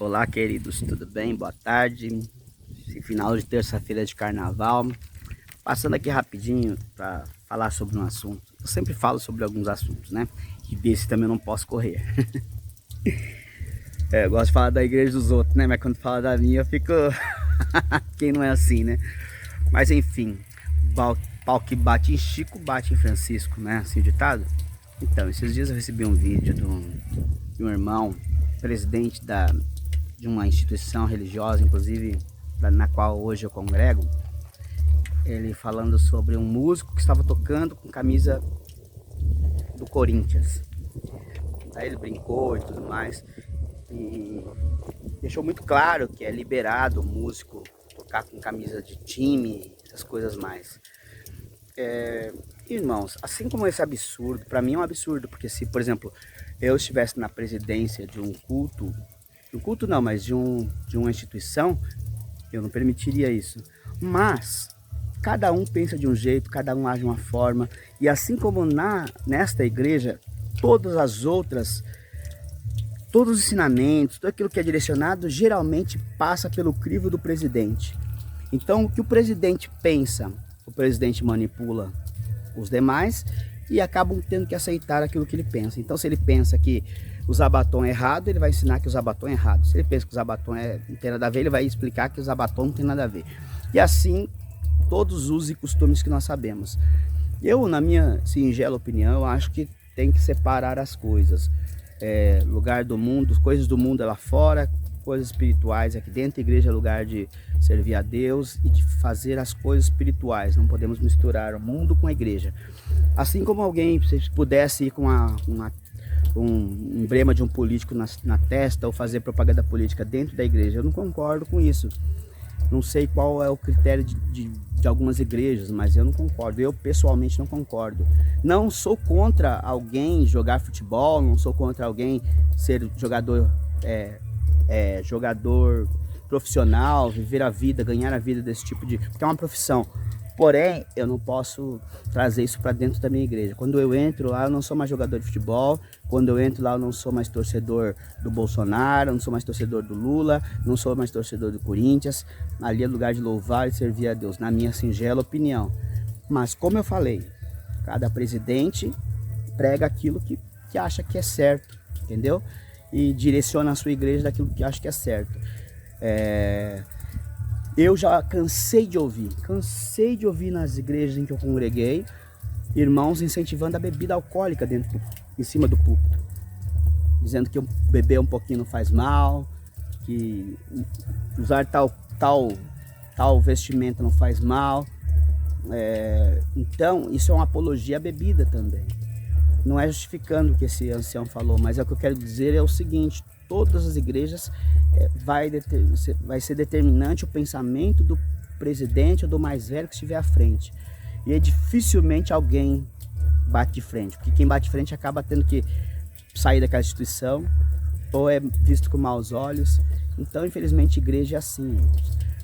Olá, queridos, tudo bem? Boa tarde. Esse final de terça-feira de carnaval. Passando aqui rapidinho para falar sobre um assunto. Eu sempre falo sobre alguns assuntos, né? E desse também eu não posso correr. Eu gosto de falar da igreja dos outros, né? Mas quando fala da minha, eu fico. Quem não é assim, né? Mas enfim, pau que bate em Chico, bate em Francisco, né? Assim o ditado. Então, esses dias eu recebi um vídeo de um irmão, presidente de uma instituição religiosa, inclusive na qual hoje eu congrego, ele falando sobre um músico que estava tocando com camisa do Corinthians. Aí ele brincou e tudo mais, e deixou muito claro que é liberado o músico tocar com camisa de time, essas coisas mais. Irmãos, assim como esse absurdo, para mim é um absurdo, porque se, por exemplo, eu estivesse na presidência de um culto não, mas de uma instituição, eu não permitiria isso. Mas cada um pensa de um jeito, cada um age de uma forma, e assim como nesta igreja, todas as outras, todos os ensinamentos, tudo aquilo que é direcionado, geralmente passa pelo crivo do presidente. Então, o que o presidente pensa, o presidente manipula os demais e acabam tendo que aceitar aquilo que ele pensa. Então, se ele pensa que o Zabaton é errado, ele vai ensinar que o Zabaton é errado. Se ele pensa que o Zabaton não tem nada a ver, ele vai explicar que o Zabaton não tem nada a ver. E assim, todos os usos e costumes que nós sabemos. Eu, na minha singela opinião, acho que tem que separar as coisas. Lugar do mundo, coisas do mundo é lá fora, coisas espirituais aqui dentro. A igreja é lugar de servir a Deus e de fazer as coisas espirituais. Não podemos misturar o mundo com a igreja. Assim como alguém, se pudesse ir com um emblema de um político na testa ou fazer propaganda política dentro da igreja, eu não concordo com isso. Não sei qual é o critério de algumas igrejas, mas eu não concordo. Eu pessoalmente não concordo. Não sou contra alguém jogar futebol, não sou contra alguém ser jogador profissional, viver a vida, ganhar a vida desse tipo porque é uma profissão. Porém, eu não posso trazer isso para dentro da minha igreja. Quando eu entro lá, eu não sou mais jogador de futebol. Quando eu entro lá, eu não sou mais torcedor do Bolsonaro, não sou mais torcedor do Lula, não sou mais torcedor do Corinthians. Ali é lugar de louvar e servir a Deus, na minha singela opinião. Mas, como eu falei, cada presidente prega aquilo que acha que é certo, entendeu? E direciona a sua igreja daquilo que acha que é certo. Eu já cansei de ouvir nas igrejas em que eu congreguei, irmãos incentivando a bebida alcoólica em cima do púlpito, dizendo que beber um pouquinho não faz mal, que usar tal vestimenta não faz mal. Então, isso é uma apologia à bebida também. Não é justificando o que esse ancião falou, mas o que eu quero dizer é o seguinte: todas as igrejas vai ser determinante o pensamento do presidente ou do mais velho que estiver à frente. E dificilmente alguém bate de frente, porque quem bate de frente acaba tendo que sair daquela instituição ou é visto com maus olhos. Então, infelizmente, igreja é assim.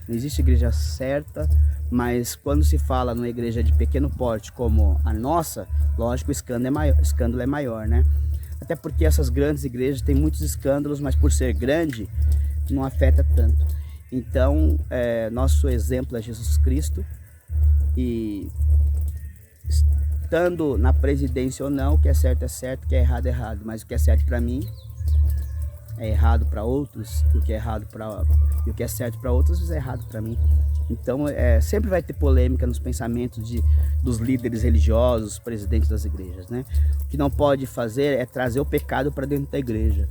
Não existe igreja certa, mas quando se fala numa igreja de pequeno porte como a nossa, lógico, o escândalo é maior, né? Até porque essas grandes igrejas têm muitos escândalos, mas por ser grande, não afeta tanto. Então, nosso exemplo é Jesus Cristo, e estando na presidência ou não, o que é certo, o que é errado, mas o que é certo para mim é errado para outros, o que é certo para outros é errado para mim. Então, sempre vai ter polêmica nos pensamentos dos líderes religiosos, os presidentes das igrejas, né? O que não pode fazer é trazer o pecado para dentro da igreja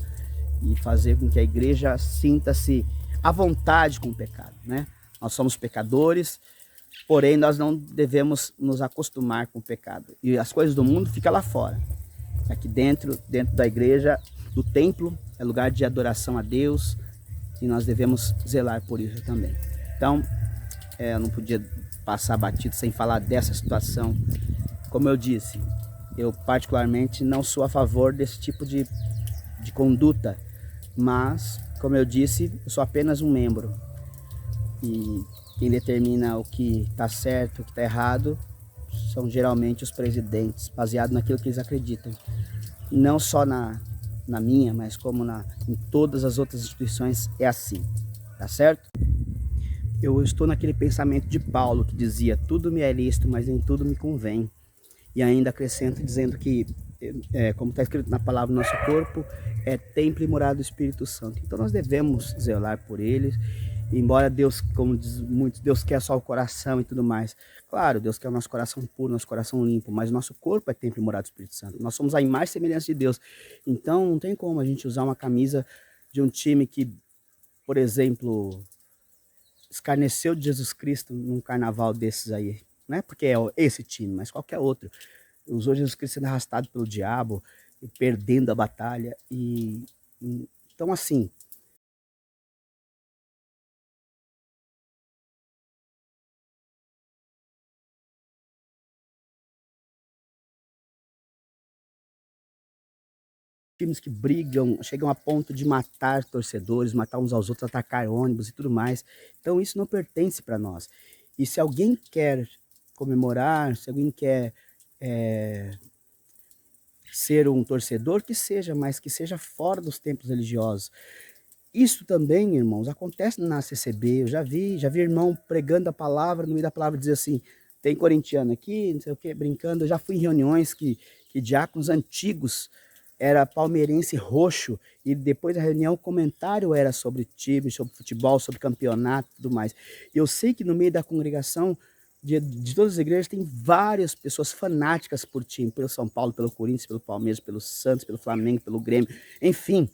e fazer com que a igreja sinta-se à vontade com o pecado, né? Nós somos pecadores, porém nós não devemos nos acostumar com o pecado. E as coisas do mundo ficam lá fora. Aqui dentro da igreja, do templo, é lugar de adoração a Deus, e nós devemos zelar por isso também. Então, eu não podia passar batido sem falar dessa situação. Como eu disse, eu particularmente não sou a favor desse tipo de conduta, mas, como eu disse, eu sou apenas um membro. E quem determina o que está certo, o que está errado, são geralmente os presidentes, baseado naquilo que eles acreditam. Não só na minha, mas como em todas as outras instituições é assim, tá certo? Eu estou naquele pensamento de Paulo que dizia: tudo me é lícito, mas nem tudo me convém. E ainda acrescenta dizendo que, como está escrito na palavra, nosso corpo é templo e morada do Espírito Santo. Então nós devemos zelar por eles. Embora Deus, como diz muitos, Deus quer só o coração e tudo mais. Claro, Deus quer o nosso coração puro, nosso coração limpo, mas o nosso corpo é templo e morada do Espírito Santo. Nós somos a imagem e semelhança de Deus. Então não tem como a gente usar uma camisa de um time que, por exemplo, escarneceu de Jesus Cristo num carnaval desses aí. Não é porque é esse time, mas qualquer outro. Usou Jesus Cristo sendo arrastado pelo diabo, e perdendo a batalha. Então assim, times que brigam, chegam a ponto de matar torcedores, matar uns aos outros, atacar ônibus e tudo mais. Então isso não pertence para nós. E se alguém quer comemorar, se alguém quer ser um torcedor, que seja, mas que seja fora dos templos religiosos. Isso também, irmãos, acontece na CCB. Eu já vi irmão pregando a palavra, no meio da palavra dizer assim: tem corintiano aqui, não sei o que, brincando. Eu já fui em reuniões que diáconos antigos era palmeirense roxo, e depois da reunião o comentário era sobre time, sobre futebol, sobre campeonato e tudo mais. Eu sei que no meio da congregação de todas as igrejas tem várias pessoas fanáticas por time, pelo São Paulo, pelo Corinthians, pelo Palmeiras, pelo Santos, pelo Flamengo, pelo Grêmio, enfim.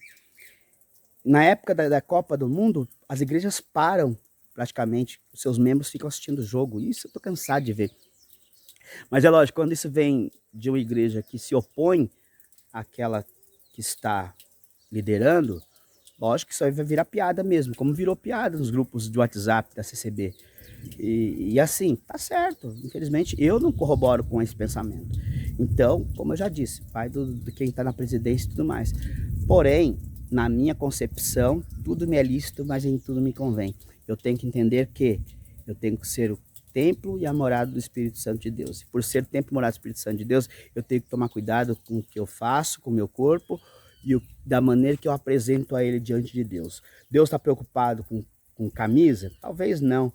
Na época da Copa do Mundo, as igrejas param praticamente, os seus membros ficam assistindo o jogo. Isso eu tô cansado de ver. Mas é lógico, quando isso vem de uma igreja que se opõe àquela que está liderando, lógico que isso aí vai virar piada mesmo, como virou piada nos grupos de WhatsApp da CCB. E assim, tá certo. Infelizmente, eu não corroboro com esse pensamento. Então, como eu já disse, pai de quem está na presidência e tudo mais. Porém, na minha concepção, tudo me é lícito, mas em tudo me convém. Eu tenho que entender que eu tenho que ser o templo e a morada do Espírito Santo de Deus. E por ser templo e morada do Espírito Santo de Deus, eu tenho que tomar cuidado com o que eu faço, com o meu corpo e da maneira que eu apresento a ele diante de Deus. Deus está preocupado com camisa? Talvez não.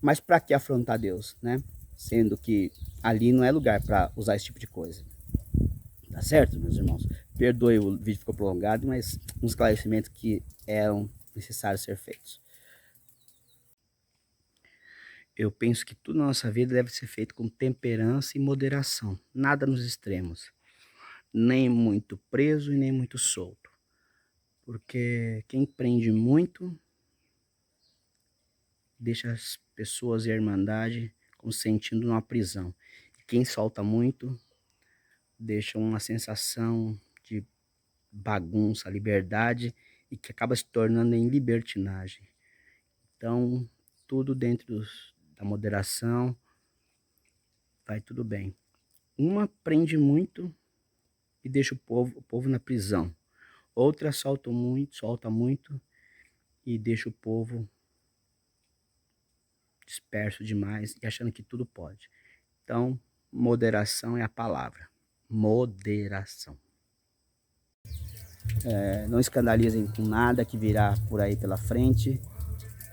Mas para que afrontar Deus, né? Sendo que ali não é lugar para usar esse tipo de coisa. Tá certo, meus irmãos? Perdoe, o vídeo ficou prolongado, mas uns esclarecimentos que eram necessários ser feitos. Eu penso que tudo na nossa vida deve ser feito com temperança e moderação. Nada nos extremos. Nem muito preso e nem muito solto. Porque quem prende muito deixa as pessoas e a irmandade consentindo numa prisão. E quem solta muito deixa uma sensação de bagunça, liberdade, e que acaba se tornando em libertinagem. Então, tudo dentro da moderação, vai tudo bem. Uma prende muito e deixa o povo na prisão. Outra solta muito e deixa o povo disperso demais e achando que tudo pode. Então, moderação é a palavra. Moderação. Não escandalizem com nada que virá por aí pela frente,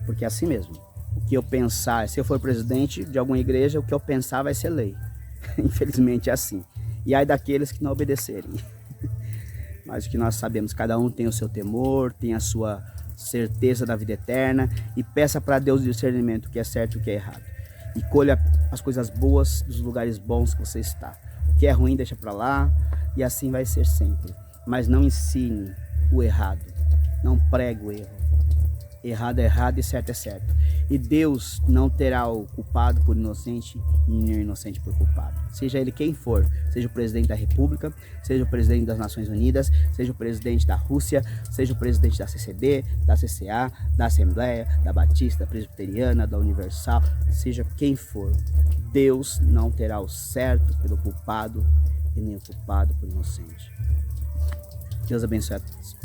porque é assim mesmo. O que eu pensar, se eu for presidente de alguma igreja, o que eu pensar vai ser lei. Infelizmente é assim. E aí daqueles que não obedecerem. Mas o que nós sabemos, cada um tem o seu temor, tem a sua certeza da vida eterna, e peça para Deus discernimento o que é certo e o que é errado. E colha as coisas boas dos lugares bons que você está. O que é ruim deixa para lá, e assim vai ser sempre. Mas não ensine o errado, não pregue o erro. Errado é errado e certo é certo. E Deus não terá o culpado por inocente e nem o inocente por culpado. Seja ele quem for, seja o presidente da República, seja o presidente das Nações Unidas, seja o presidente da Rússia, seja o presidente da CCB, da CCA, da Assembleia, da Batista, da Presbiteriana, da Universal, seja quem for, Deus não terá o certo pelo culpado e nem o culpado por inocente. Deus abençoe a todos.